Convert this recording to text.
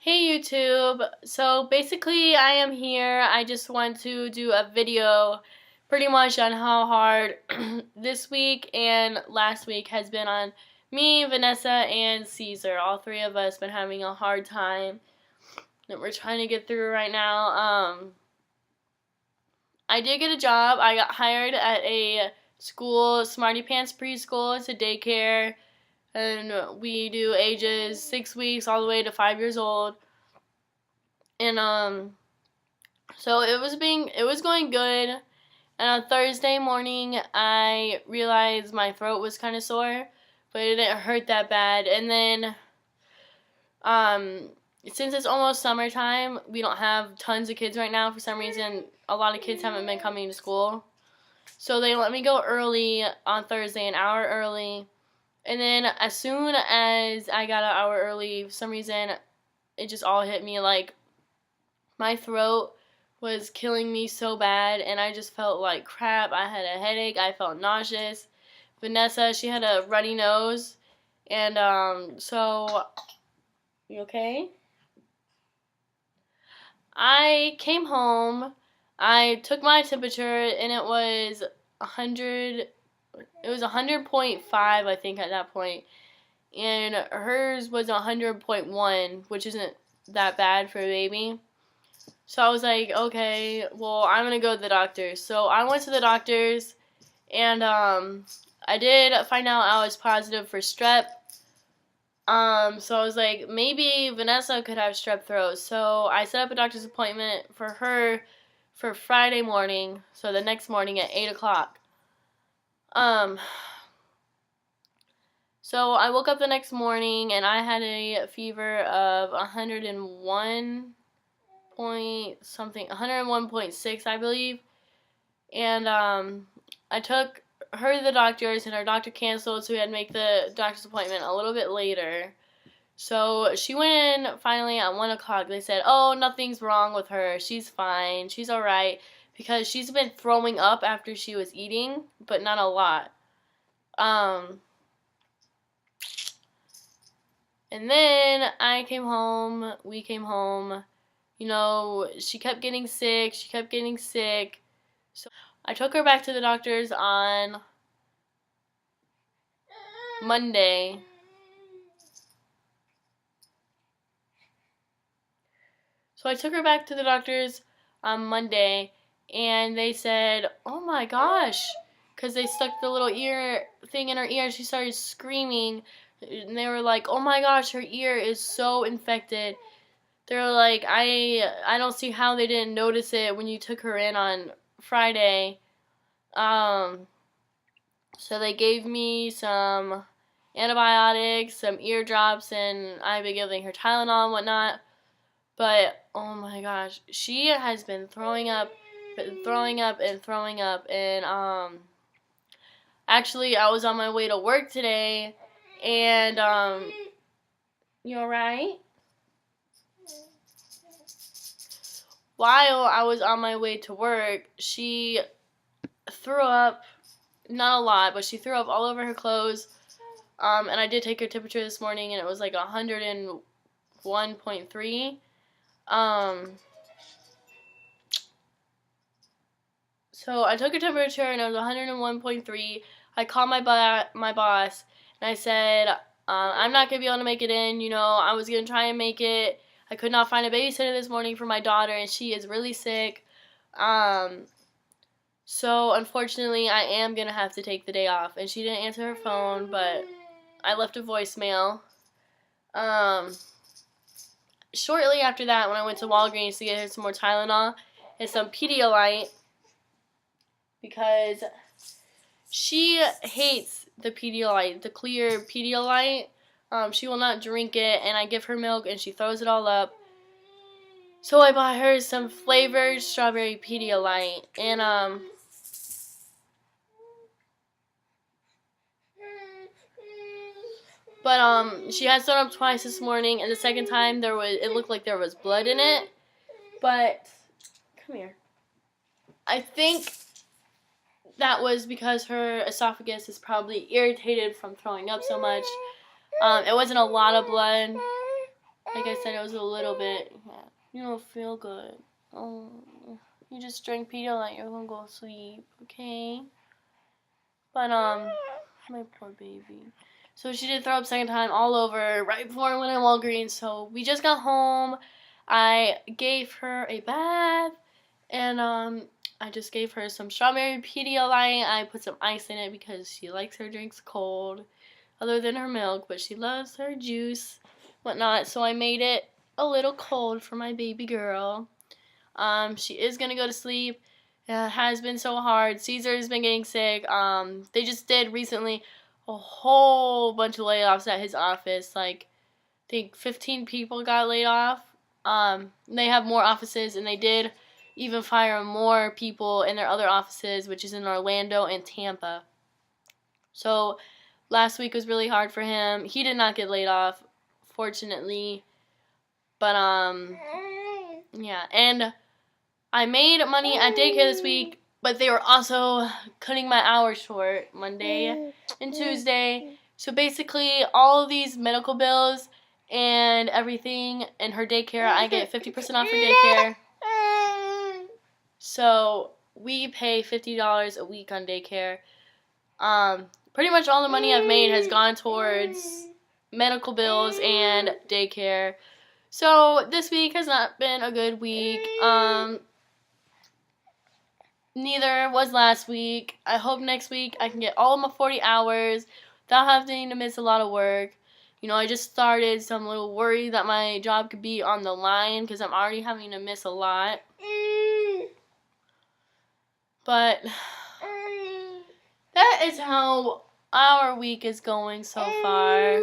Hey YouTube, so basically I am here. I just want to do a video pretty much on how hard this week and last week has been on me, Vanessa, and Caesar. All three of us been having a hard time that we're trying to get through right now. I did get a job. I got hired at a school, Smarty Pants Preschool. It's a daycare, and we do ages 6 weeks all the way to 5 years old. And so it was going good. And on Thursday morning, I realized my throat was kind of sore, but it didn't hurt that bad. And then since it's almost summertime, we don't have tons of kids right now. For some reason, a lot of kids haven't been coming to school. So they let me go early on Thursday, an hour early. And then as soon as I got an hour early, for some reason, it just all hit me. Like, my throat was killing me so bad, and I just felt like crap. I had a headache. I felt nauseous. Vanessa, she had a runny nose. And, so, you okay? I came home. I took my temperature, and it was 100, it was 100.5, I think, at that point. And hers was 100.1, which isn't that bad for a baby. So I was like, okay, well, I'm going to go to the doctor's. So I went to the doctor's, and I did find out I was positive for strep. So I was like, maybe Vanessa could have strep throat. So I set up a doctor's appointment for her for Friday morning, so the next morning at 8 o'clock. So I woke up the next morning, and I had a fever of 101 point something, 101.6, I believe. And I took her to the doctor's, and our doctor canceled, so we had to make the doctor's appointment a little bit later. So she went in finally at 1 o'clock. They said, oh, nothing's wrong with her. She's fine. She's all right. Because she's been throwing up after she was eating, but not a lot. And then I came home. We came home. You know, she kept getting sick. She kept getting sick. So I took her back to the doctor's on Monday. So I took her back to the doctor's on Monday, and they said, oh my gosh, because they stuck the little ear thing in her ear, and she started screaming, and they were like, oh my gosh, her ear is so infected. They were like, I don't see how they didn't notice it when you took her in on Friday. So they gave me some antibiotics, some ear drops, and I've been giving her Tylenol and whatnot. But, oh my gosh, she has been throwing up, and actually, I was on my way to work today, and, you alright? While I was on my way to work, she threw up, not a lot, but she threw up all over her clothes, and I did take her temperature this morning, and it was like 101.3. So I took her temperature, and it was 101.3. I called my boss, and I said, I'm not going to be able to make it in. You know, I was going to try and make it. I could not find a babysitter this morning for my daughter, and she is really sick. So unfortunately, I am going to have to take the day off. And she didn't answer her phone, but I left a voicemail. Shortly after that, when I went to Walgreens to get her some more Tylenol and some Pedialyte, because she hates the Pedialyte, the clear Pedialyte. She will not drink it, and I give her milk, and she throws it all up. So I bought her some flavored strawberry Pedialyte, and but she had thrown up twice this morning, and the second time it looked like there was blood in it. But come here. I think that was because her esophagus is probably irritated from throwing up so much. It wasn't a lot of blood. Like I said, it was a little bit. Yeah, you don't feel good. Oh, you just drink Pedialyte. You're gonna go to sleep, okay? But my poor baby. So she did throw up second time all over right before I went to Walgreens. So we just got home. I gave her a bath, and I just gave her some strawberry Pedialyte. I put some ice in it because she likes her drinks cold, other than her milk, but she loves her juice, whatnot. So I made it a little cold for my baby girl. She is gonna go to sleep. It has been so hard. Caesar's been getting sick. They just did recently a whole bunch of layoffs at his office. Like, I think 15 people got laid off. They have more offices, and they did even fire more people in their other offices, which is in Orlando and Tampa. So last week was really hard for him. He did not get laid off, fortunately. But yeah, and I made money at daycare this week, but they were also cutting my hours short Monday and Tuesday. So basically, all of these medical bills and everything in her daycare, I get 50% off for daycare. So we pay $50 a week on daycare. Pretty much all the money I've made has gone towards medical bills and daycare. So this week has not been a good week. Neither was last week. I hope next week I can get all of my 40 hours without having to miss a lot of work. You know, I just started, so I'm a little worried that my job could be on the line because I'm already having to miss a lot. But that is how our week is going so far.